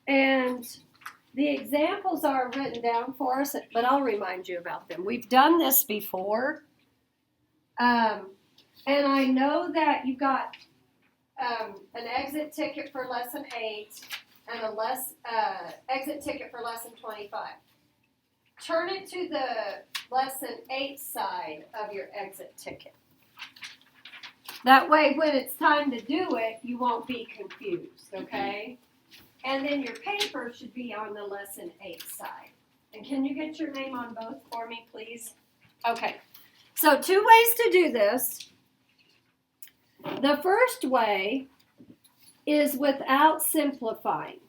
And the examples are written down for us, but I'll remind you about them. We've done this before. And I know that you've got an exit ticket for lesson 8 and a exit ticket for lesson 25. Turn it to the lesson 8 side of your exit ticket. That way, when it's time to do it, you won't be confused, okay? And then your paper should be on the lesson 8 side. And can you get your name on both for me, please? Okay. So 2 ways to do this. The first way is without simplifying.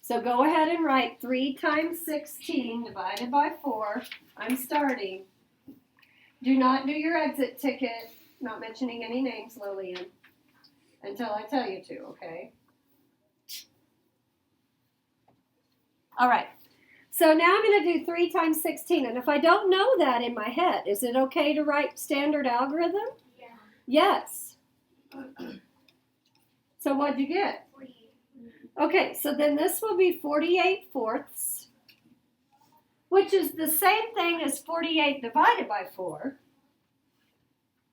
So go ahead and write 3 times 16 divided by 4. I'm starting. Do not do your exit ticket, not mentioning any names, Lillian, until I tell you to, okay? All right. So now I'm going to do 3 times 16. And if I don't know that in my head, is it okay to write standard algorithm? Yeah. Yes. So what'd you get? 48. Okay, so then this will be 48/4, which is the same thing as 48 divided by 4.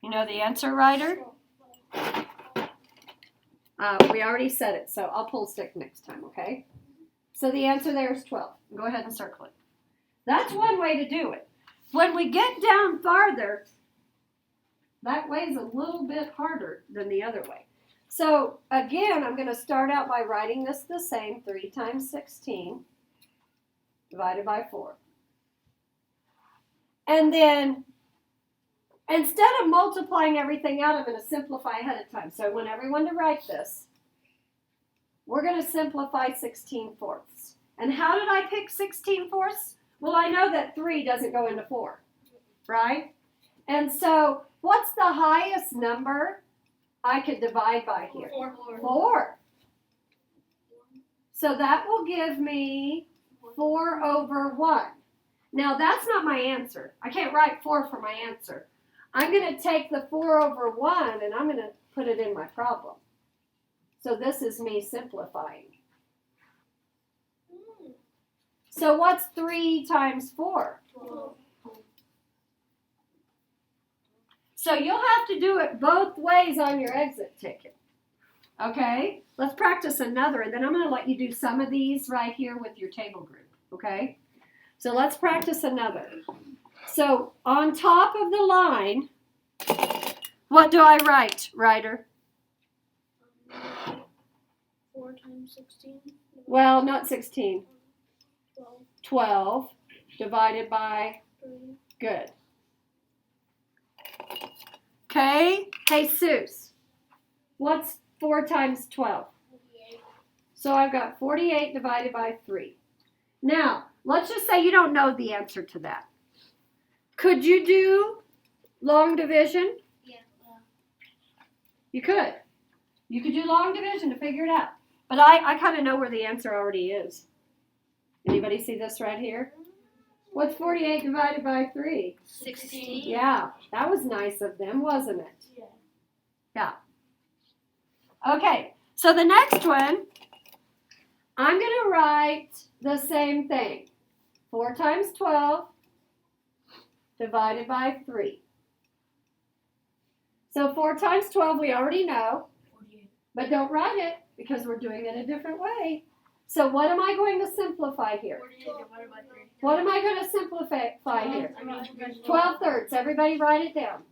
You know the answer, Ryder? We already said it, so I'll pull stick next time, okay? So the answer there is 12. Go ahead and circle it. That's one way to do it. When we get down farther, that way is a little bit harder than the other way. So again, I'm going to start out by writing this the same, 3 times 16 divided by 4. And then instead of multiplying everything out, I'm going to simplify ahead of time. So I want everyone to write this. We're going to simplify 16/4. And how did I pick 16/4? Well, I know that 3 doesn't go into 4, right? And so what's the highest number I could divide by here? 4. So that will give me 4/1. Now that's not my answer. I can't write 4 for my answer. I'm going to take the 4/1 and I'm going to put it in my problem. So this is me simplifying. So what's 3 times 4? 12. So you'll have to do it both ways on your exit ticket. Okay? Let's practice another, and then I'm going to let you do some of these right here with your table group. Okay? So let's practice another. So on top of the line, what do I write, Ryder? 4 times 16. Well, not 16. 12. 12 divided by, 3. good. Okay, Jesus, what's 4 times 12? 48. So I've got 48 divided by 3. Now, let's just say you don't know the answer to that. Could you do long division? Yeah. You could. You could do long division to figure it out. But I kind of know where the answer already is. Anybody see this right here? What's 48 divided by 3? 16. Yeah, that was nice of them, wasn't it? Yeah. Yeah. Okay, so the next one, I'm going to write the same thing. 4 times 12 divided by 3. So 4 times 12 we already know, 48. but don't write it because we're doing it a different way. So what am I going to simplify here? 48 divided by 3. What am I going to simplify here? 12/3. Everybody write it down.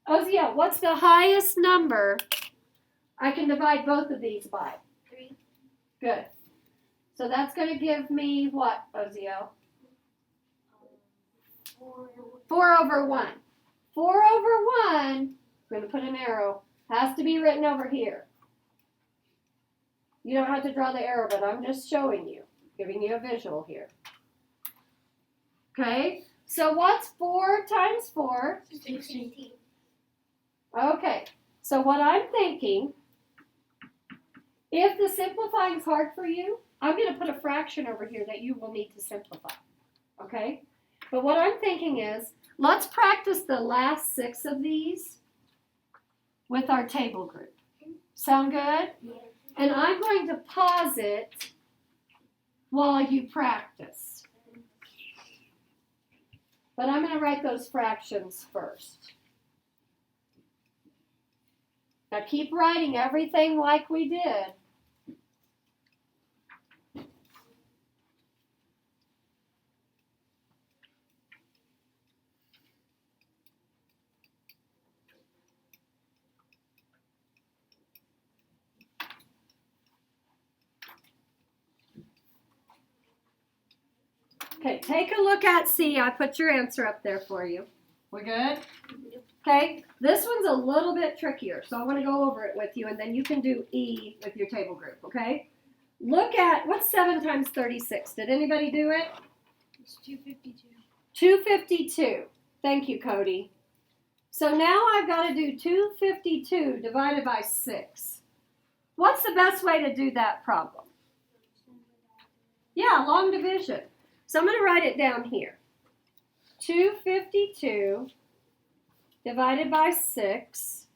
Ozia, what's the highest number I can divide both of these by? 3. Good. So that's going to give me what, Ozio? 4/1. 4/1, I'm going to put an arrow, has to be written over here. You don't have to draw the arrow, but I'm just showing you, giving you a visual here. Okay, so what's 4 times 4? 16. Okay, so what I'm thinking, if the simplifying is hard for you, I'm going to put a fraction over here that you will need to simplify. Okay, but what I'm thinking is, let's practice the last 6 of these with our table group. Sound good? Yeah. And I'm going to pause it while you practice. But I'm going to write those fractions first. Now keep writing everything like we did. Okay, take a look at C. I put your answer up there for you. We're good? Okay, this one's a little bit trickier, so I want to go over it with you, and then you can do E with your table group, okay? Look at, what's 7 times 36? Did anybody do it? It's 252. 252. Thank you, Cody. So now I've got to do 252 divided by 6. What's the best way to do that problem? Yeah, long division. So I'm going to write it down here. 252 divided by 6.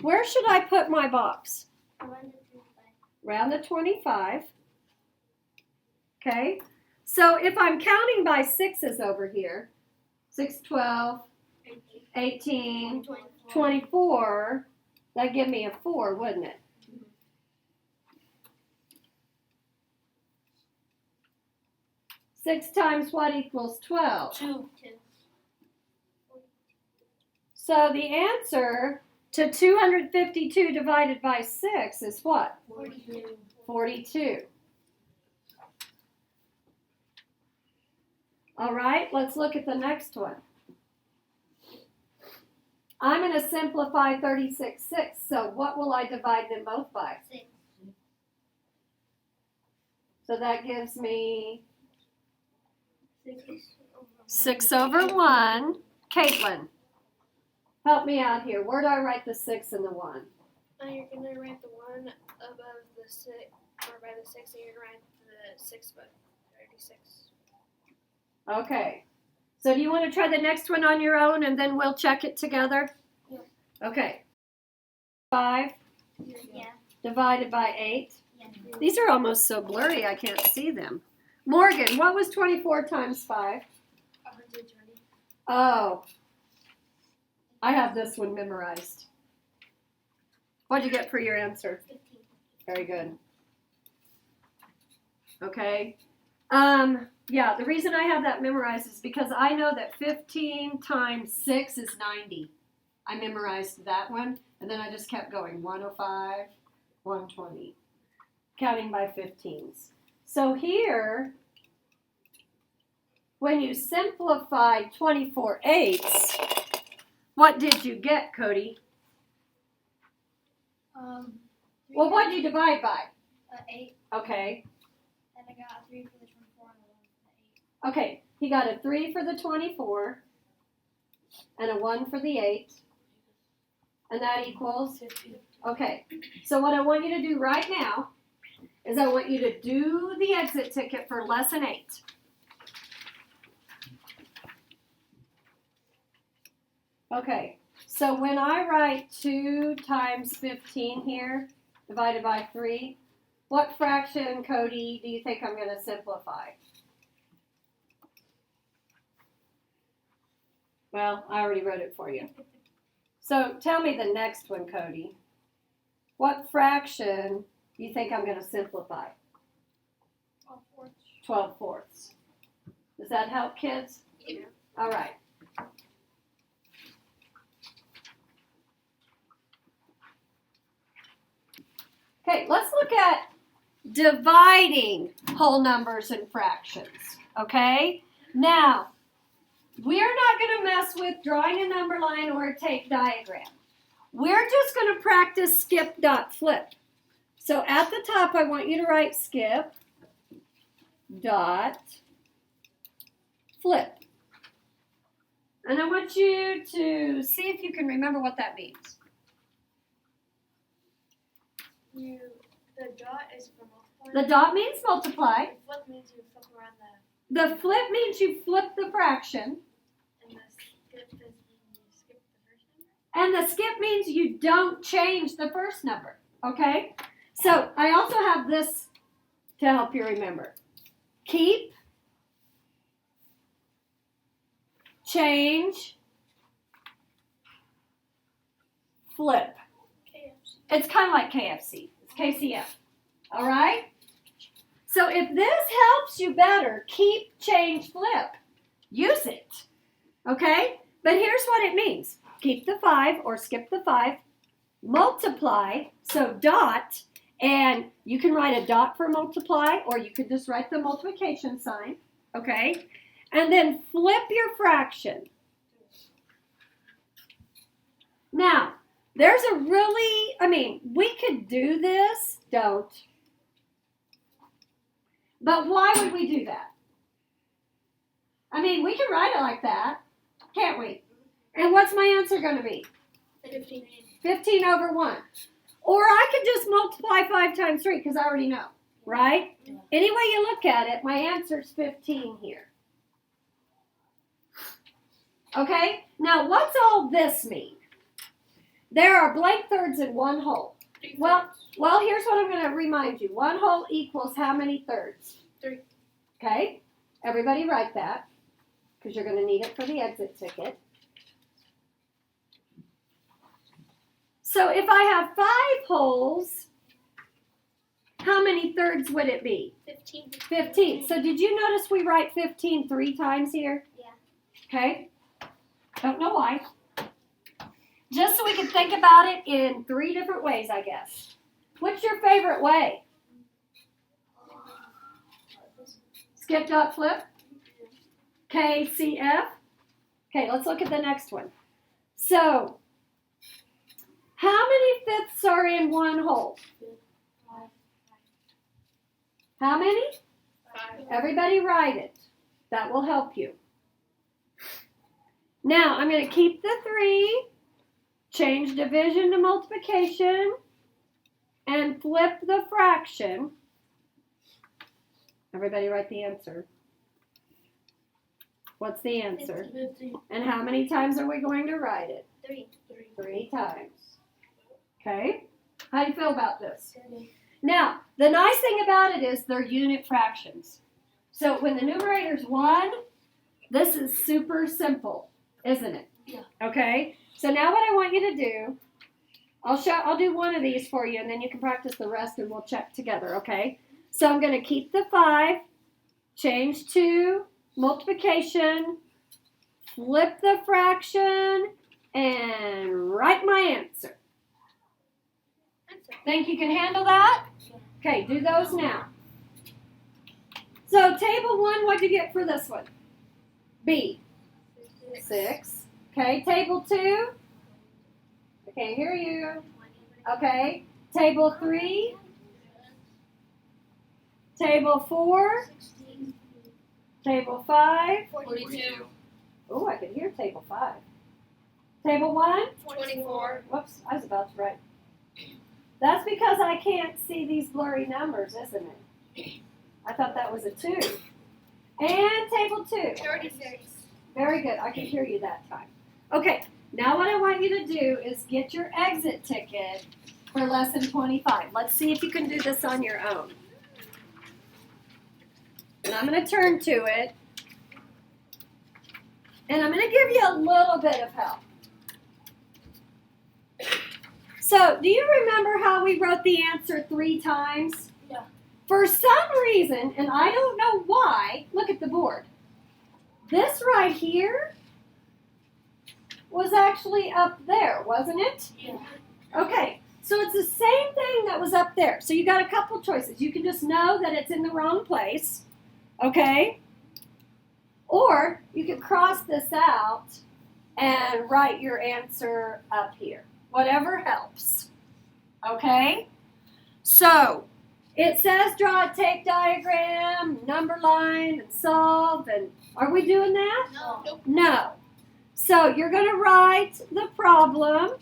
Where should I put my box? Around the 25. Okay. So if I'm counting by 6's over here, 6, 12, 18, 24, that'd give me a 4, wouldn't it? 6 times what equals 12? 2. So the answer to 252 divided by 6 is what? 42. 42. All right, let's look at the next one. I'm going to simplify 36 6. So what will I divide them both by? 6. So that gives me 6 6 over 1. Caitlin, help me out here. Where do I write the 6 and the 1? You're going to write the 1 above the 6, or by the 6, and you're going to write the 6 above 36. Okay. So do you want to try the next one on your own and then we'll check it together? Yeah. Okay. 5 Yeah. divided by 8. Yeah. These are almost so blurry I can't see them. Morgan, what was 24 times 5? 120. Oh, I have this one memorized. What'd you get for your answer? 15. Very good. Okay. Yeah, the reason I have that memorized is because I know that 15 times 6 is 90. I memorized that one, and then I just kept going. 105, 120, counting by 15s. So here, when you simplify 24/8, what did you get, Cody? Well, what did you divide by? 8. Okay. And I got a 3 for the 24 and a 1 for the 8. Okay, he got a 3 for the 24 and a 1 for the 8. And that equals? 50. Okay, so what I want you to do right now is I want you to do the exit ticket for lesson 8. Okay, so when I write 2 times 15 here, divided by 3, what fraction, Cody, do you think I'm going to simplify? Well, I already wrote it for you. So tell me the next one, Cody. What fraction do you think I'm going to simplify? 12 fourths. Does that help, kids? Yeah. All right. Okay, let's look at dividing whole numbers and fractions, okay? Now, we're not going to mess with drawing a number line or a tape diagram. We're just going to practice skip dot flip. So at the top, I want you to write skip dot flip. And I want you to see if you can remember what that means. The dot is for multiplying. The dot means multiply. The flip means you flip around The flip means you flip the fraction. and the skip is when you skip the first number. And the skip means you don't change the first number. Okay? So I also have this to help you remember. Keep, change, flip. KFC. It's kind of like KFC. It's KCF. All right? So if this helps you better, keep, change, flip. Use it. Okay? But here's what it means. Keep the 5 or skip the 5. Multiply, so dot, and you can write a dot for multiply, or you could just write the multiplication sign. Okay? And then flip your fraction. Now, there's a really, we could do this. Don't. But why would we do that? We can write it like that, can't we? And what's my answer going to be? 15. 15 over 1. Or I could just multiply 5 times 3 because I already know, right? Yeah. Any way you look at it, my answer's 15 here. Okay? Now, what's all this mean? There are blank thirds in one whole. Well, here's what I'm going to remind you. One whole equals how many thirds? 3. Okay? Everybody write that because you're going to need it for the exit ticket. So if I have 5 wholes, how many thirds would it be? 15. 15. So did you notice we write 15 3 times here? Yeah. Okay? Don't know why. Just so we can think about it in 3 different ways, I guess. What's your favorite way? Skip, dot, flip? KCF? Okay, let's look at the next one. So, how many fifths are in one whole? How many? 5. Everybody write it. That will help you. Now, I'm going to keep the 3, change division to multiplication, and flip the fraction. Everybody write the answer. What's the answer? 15. And how many times are we going to write it? 3. 3 times. Okay? How do you feel about this? Good. Now, the nice thing about it is they're unit fractions. So when the numerator's 1, this is super simple, isn't it? Yeah. Okay? So now what I want you to do, I'll do one of these for you, and then you can practice the rest, and we'll check together, okay? So I'm going to keep the 5, change to multiplication, flip the fraction, and write my answer. Think you can handle that? Okay, do those now. So table 1, what'd you get for this one? B. 6. Okay, table 2. I can't hear you. Okay, table 3. Table 4. 16. Table 5. 42. Oh, I could hear table 5. Table 1. 24. Whoops, I was about to write. That's because I can't see these blurry numbers, isn't it? I thought that was a 2. And table 2. 36. Very good. I could hear you that time. Okay, now what I want you to do is get your exit ticket for lesson 25. Let's see if you can do this on your own. And I'm going to turn to it. And I'm going to give you a little bit of help. So, do you remember how we wrote the answer 3 times? Yeah. For some reason, and I don't know why, look at the board. This right here was actually up there, wasn't it? Yeah. Okay, so it's the same thing that was up there. So you got a couple choices. You can just know that it's in the wrong place, okay? Or you could cross this out and write your answer up here. Whatever helps, okay? So, it says draw a take diagram, number line, and solve, and are we doing that? No. Nope. No. So, you're going to write the problem,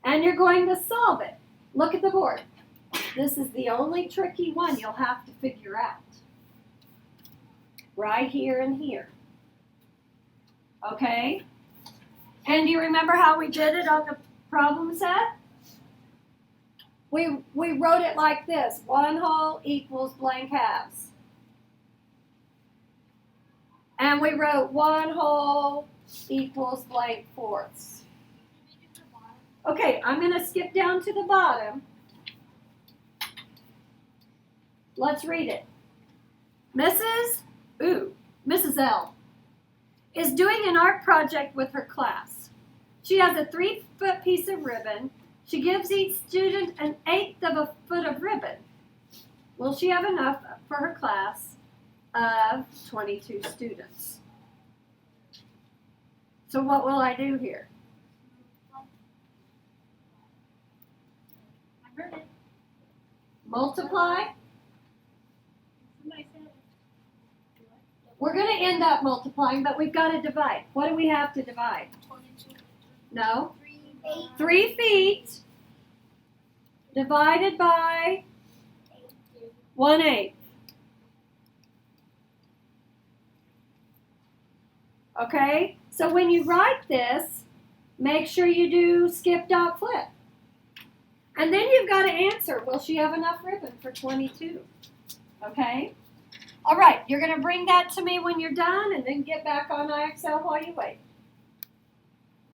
and you're going to solve it. Look at the board. This is the only tricky one you'll have to figure out. Right here and here. Okay? And do you remember how we did it on the problem set? We wrote it like this. 1 whole equals blank halves. And we wrote 1 whole equals blank fourths. Okay, I'm going to skip down to the bottom. Let's read it. Mrs. L is doing an art project with her class. She has a 3-foot piece of ribbon. She gives each student 1/8 of a foot of ribbon. Will she have enough for her class of 22 students? So what will I do here? I heard it. Multiply? Somebody said it. We're going to end up multiplying, but we've got to divide. What do we have to divide? 22. No. 8. 3 feet divided by 1/8. Okay? So when you write this, make sure you do skip dot flip. And then you've got to answer, will she have enough ribbon for 22? Okay? All right, you're going to bring that to me when you're done and then get back on IXL while you wait.